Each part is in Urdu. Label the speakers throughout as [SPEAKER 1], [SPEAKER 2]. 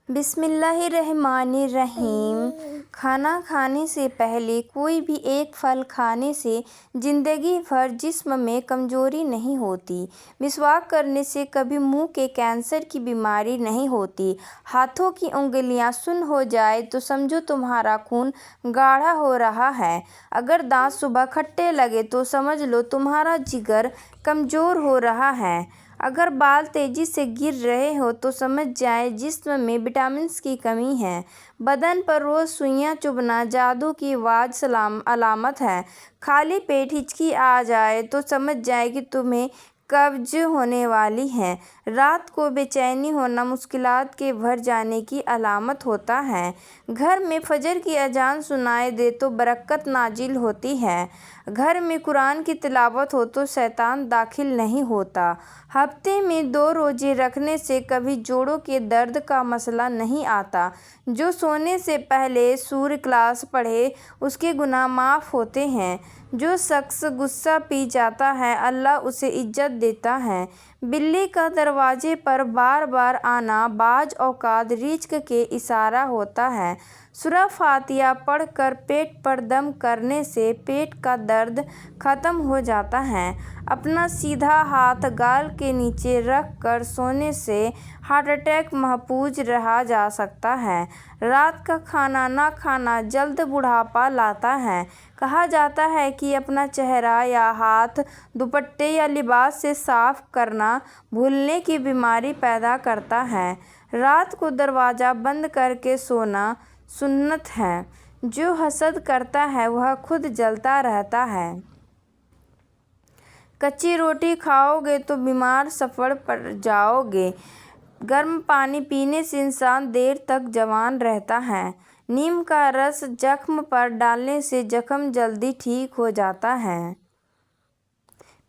[SPEAKER 1] بسم اللہ الرحمن الرحیم۔ کھانا کھانے سے پہلے کوئی بھی ایک پھل کھانے سے زندگی بھر جسم میں کمزوری نہیں ہوتی۔ مسواک کرنے سے کبھی منہ کے کینسر کی بیماری نہیں ہوتی۔ ہاتھوں کی انگلیاں سن ہو جائیں تو سمجھو تمہارا خون گاڑھا ہو رہا ہے۔ اگر دانت صبح کھٹے لگیں تو سمجھ لو تمہارا جگر کمزور ہو رہا ہے۔ اگر بال تیزی سے گر رہے ہوں تو سمجھ جائیں جسم میں وٹامنز کی کمی ہے۔ بدن پر روز سوئیاں چبھنا جادو کی واضح علامت ہے۔ خالی پیٹ ہچکی آ جائے تو سمجھ جائیں کہ تمہیں قبض ہونے والی ہے۔ رات کو بے چینی ہونا مشکلات کے بڑھ جانے کی علامت ہوتا ہے۔ گھر میں فجر کی اذان سنائی دے تو برکت نازل ہوتی ہے۔ گھر میں قرآن کی تلاوت ہو تو شیطان داخل نہیں ہوتا۔ ہفتے میں 2 روزے رکھنے سے کبھی جوڑوں کے درد کا مسئلہ نہیں آتا۔ جو سونے سے پہلے سورہ اخلاص پڑھے اس کے گناہ معاف ہوتے ہیں۔ جو شخص غصہ پی جاتا ہے اللہ اسے عزت دیتا ہے۔ بلی کا دروازے پر بار بار آنا بعض اوقات رزق کے اشارہ ہوتا ہے۔ سورہ فاتحہ پڑھ کر پیٹ پر دم کرنے سے پیٹ کا درد ختم ہو جاتا ہے۔ اپنا سیدھا ہاتھ گال کے نیچے رکھ کر سونے سے ہارٹ اٹیک محفوظ رہا جا سکتا ہے۔ رات کا کھانا نہ کھانا جلد بڑھاپا لاتا ہے۔ کہا جاتا ہے کہ اپنا چہرہ یا ہاتھ دوپٹے یا لباس سے صاف کرنا بھولنے کی بیماری پیدا کرتا ہے۔ رات کو دروازہ بند کر کے سونا سنت ہے۔ جو حسد کرتا ہے وہ خود جلتا رہتا ہے۔ کچی روٹی کھاؤ گے تو بیمار سفر پڑ جاؤ گے۔ گرم پانی پینے سے انسان دیر تک جوان رہتا ہے۔ نیم کا رس زخم پر ڈالنے سے زخم جلدی ٹھیک ہو جاتا ہے۔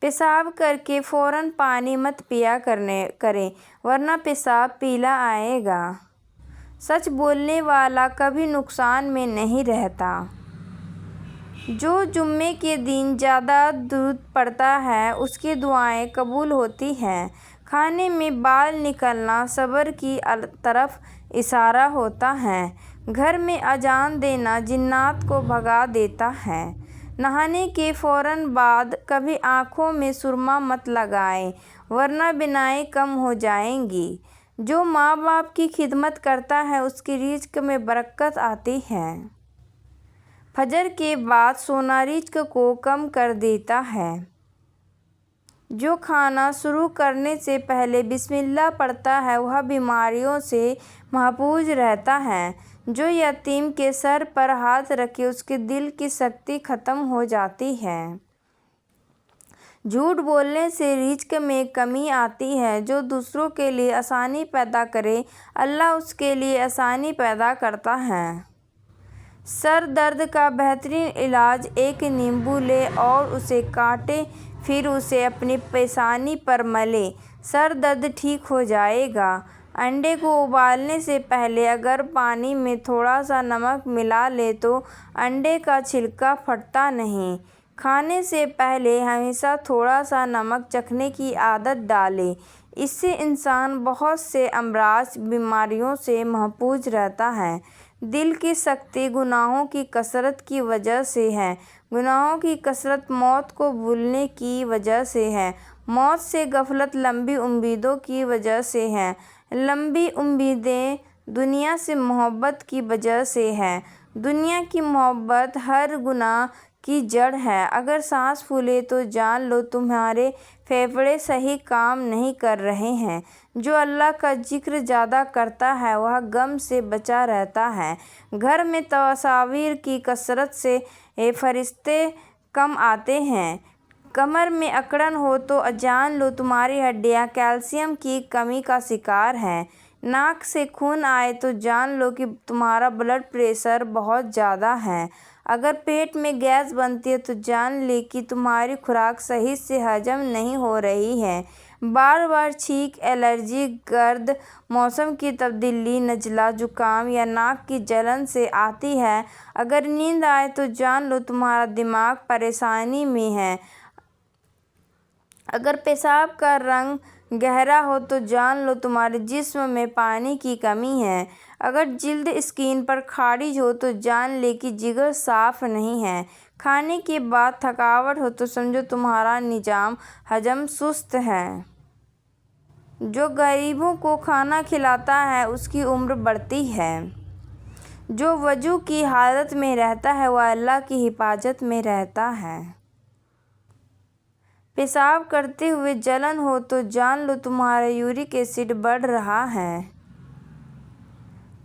[SPEAKER 1] پیشاب کر کے فوراً پانی مت پیا کریں ورنہ پیشاب پیلا آئے گا۔ سچ بولنے والا کبھی نقصان میں نہیں رہتا۔ جو جمعے کے دن زیادہ درود پڑھتا ہے اس کی دعائیں قبول ہوتی ہیں۔ کھانے میں بال نکلنا صبر کی طرف اشارہ ہوتا ہے۔ گھر میں اذان دینا جنات کو بھگا دیتا ہے۔ نہانے کے فوراً بعد کبھی آنکھوں میں سرما مت لگائیں ورنہ بینائی کم ہو جائے گی۔ جو ماں باپ کی خدمت کرتا ہے اس کے رزق میں برکت آتی ہے۔ فجر کے بعد سونا رزق کو کم کر دیتا ہے۔ جو کھانا شروع کرنے سے پہلے بسم اللہ پڑھتا ہے وہ بیماریوں سے محفوظ رہتا ہے۔ جو یتیم کے سر پر ہاتھ رکھے اس کے دل کی سختی ختم ہو جاتی ہے۔ جھوٹ بولنے سے رزق میں کمی آتی ہے۔ جو دوسروں کے لیے آسانی پیدا کرے اللہ اس کے لیے آسانی پیدا کرتا ہے۔ سر درد کا بہترین علاج ایک نیمبو لیں اور اسے کاٹیں پھر اسے اپنی پیشانی پر ملیں۔ سر درد ٹھیک ہو جائے گا۔ انڈے کو ابالنے سے پہلے اگر پانی میں تھوڑا سا نمک ملا لیں تو انڈے کا چھلکا پھٹتا نہیں۔ کھانے سے پہلے ہمیشہ تھوڑا سا نمک چکھنے کی عادت ڈالیں۔ اس سے انسان بہت سے امراض بیماریوں سے محفوظ رہتا ہے۔ دل کی سختی گناہوں کی کثرت کی وجہ سے ہے۔ گناہوں کی کثرت موت کو بھولنے کی وجہ سے ہے۔ موت سے غفلت لمبی امیدوں کی وجہ سے ہے۔ لمبی امیدیں دنیا سے محبت کی وجہ سے ہیں۔ دنیا کی محبت ہر گناہ کی جڑ ہے۔ اگر سانس پھولے تو جان لو تمہارے پھیپھڑے صحیح کام نہیں کر رہے ہیں۔ جو اللہ کا ذکر زیادہ کرتا ہے وہ غم سے بچا رہتا ہے۔ گھر میں تصاویر کی کثرت سے فرشتے کم آتے ہیں۔ کمر میں اکڑن ہو تو جان لو تمہاری ہڈیاں کیلشیم کی کمی کا شکار ہیں۔ ناک سے خون آئے تو جان لو کہ تمہارا بلڈ پریشر بہت زیادہ ہے۔ اگر پیٹ میں گیس بنتی ہے تو جان لیں کہ تمہاری خوراک صحیح سے ہضم نہیں ہو رہی ہے۔ بار بار چھینک الرجی گرد موسم کی تبدیلی نزلہ زکام یا ناک کی جلن سے آتی ہے۔ اگر نیند آئے تو جان لو تمہارا دماغ پریشانی میں ہے۔ اگر پیشاب کا رنگ گہرا ہو تو جان لو تمہارے جسم میں پانی کی کمی ہے۔ اگر جلد اسکن پر خارش ہو تو جان لے کہ جگر صاف نہیں ہے۔ کھانے کے بعد تھکاوٹ ہو تو سمجھو تمہارا نظام ہضم سست ہے۔ جو غریبوں کو کھانا کھلاتا ہے اس کی عمر بڑھتی ہے۔ جو وضو کی حالت میں رہتا ہے وہ اللہ کی حفاظت میں رہتا ہے۔ پیشاب کرتے ہوئے جلن ہو تو جان لو تمہارا یورک ایسڈ بڑھ رہا ہے۔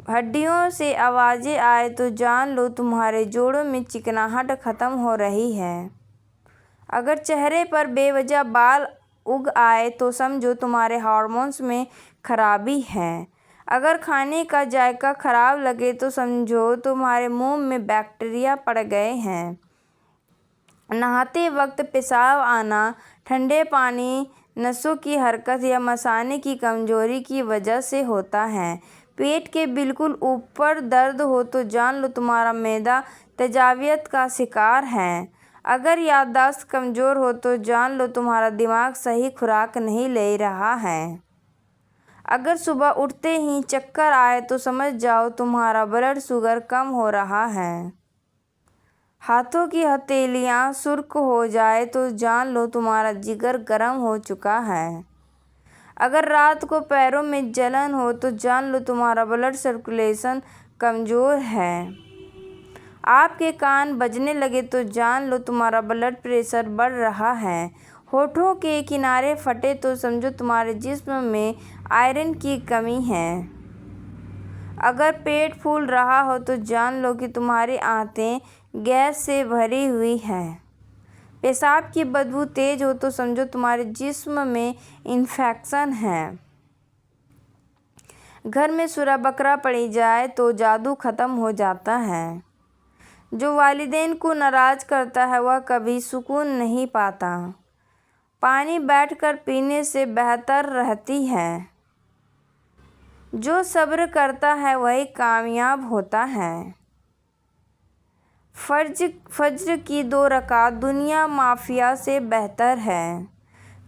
[SPEAKER 1] ہڈیوں سے آوازیں آئیں تو جان لو تمہارے جوڑوں میں چکناہٹ ختم ہو رہی ہے۔ اگر چہرے پر بے وجہ بال اگ آئیں تو سمجھو تمہارے ہارمونز میں خرابی ہے۔ اگر کھانے کا ذائقہ خراب لگے تو سمجھو تمہارے منہ میں بیکٹیریا پڑ گئے ہیں۔ نہاتے وقت پیشاب آنا ٹھنڈے پانی، نسوں کی حرکت یا مثانے کی کمزوری کی وجہ سے ہوتا ہے۔ پیٹ کے بالکل اوپر درد ہو تو جان لو تمہارا معدہ تیزابیت کا شکار ہے۔ اگر یادداشت کمزور ہو تو جان لو تمہارا دماغ صحیح خوراک نہیں لے رہا ہے۔ اگر صبح اٹھتے ہی چکر آئے تو سمجھ جاؤ تمہارا بلڈ شوگر کم ہو رہا ہے۔ ہاتھوں کی ہتھیلیاں سرخ ہو جائیں تو جان لو تمہارا جگر گرم ہو چکا ہے۔ اگر رات کو پیروں میں جلن ہو تو جان لو تمہارا بلڈ سرکولیشن کمزور ہے۔ آپ کے کان بجنے لگے تو جان لو تمہارا بلڈ پریشر بڑھ رہا ہے۔ ہونٹوں کے کنارے پھٹے تو سمجھو تمہارے جسم میں آئرن کی کمی ہے۔ اگر پیٹ پھول رہا ہو تو جان لو کہ تمہاری آنتیں گیس سے بھری ہوئی ہیں۔ پیشاب کی بدبو تیز ہو تو سمجھو تمہارے جسم میں انفیکشن ہے۔ گھر میں سورہ بقرہ پڑھی جائے تو جادو ختم ہو جاتا ہے۔ جو والدین کو ناراض کرتا ہے وہ کبھی سکون نہیں پاتا۔ پانی بیٹھ کر پینے سے بہتر رہتی ہے۔ جو صبر کرتا ہے وہی کامیاب ہوتا ہے۔ فجر کی 2 رکعت دنیا مافیا سے بہتر ہے۔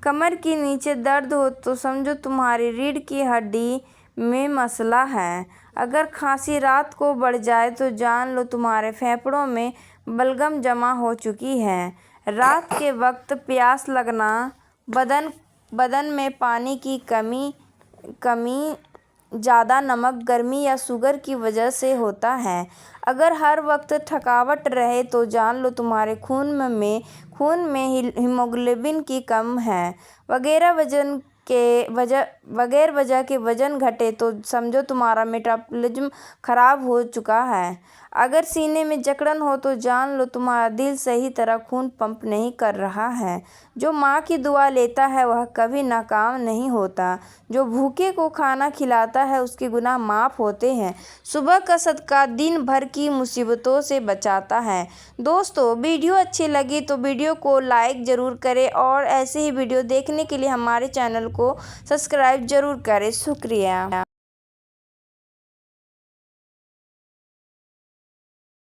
[SPEAKER 1] کمر کے نیچے درد ہو تو سمجھو تمہاری ریڑھ کی ہڈی میں مسئلہ ہے۔ اگر کھانسی رات کو بڑھ جائے تو جان لو تمہارے پھیپھڑوں میں بلغم جمع ہو چکی ہے۔ رات کے وقت پیاس لگنا بدن میں پانی کی کمی زیادہ نمک، گرمی یا شوگر کی وجہ سے ہوتا ہے۔ اگر ہر وقت تھکاوٹ رہے تو جان لو تمہارے خون میں ہیموگلوبن کی کم ہے۔ بغیر وجہ کے وزن گھٹے تو سمجھو تمہارا میٹابولزم خراب ہو چکا ہے۔ اگر سینے میں جکڑن ہو تو جان لو تمہارا دل صحیح طرح خون پمپ نہیں کر رہا ہے۔ جو ماں کی دعا لیتا ہے وہ کبھی ناکام نہیں ہوتا۔ جو بھوکے کو کھانا کھلاتا ہے اس کے گناہ معاف ہوتے ہیں۔ صبح کا صدقہ دن بھر کی مصیبتوں سے بچاتا ہے۔ دوستو ویڈیو اچھی لگی تو ویڈیو کو لائک ضرور کریں اور ایسے ہی ویڈیو دیکھنے کے لیے ہمارے چینل کو سبسکرائب ضرور کریں۔ شکریہ۔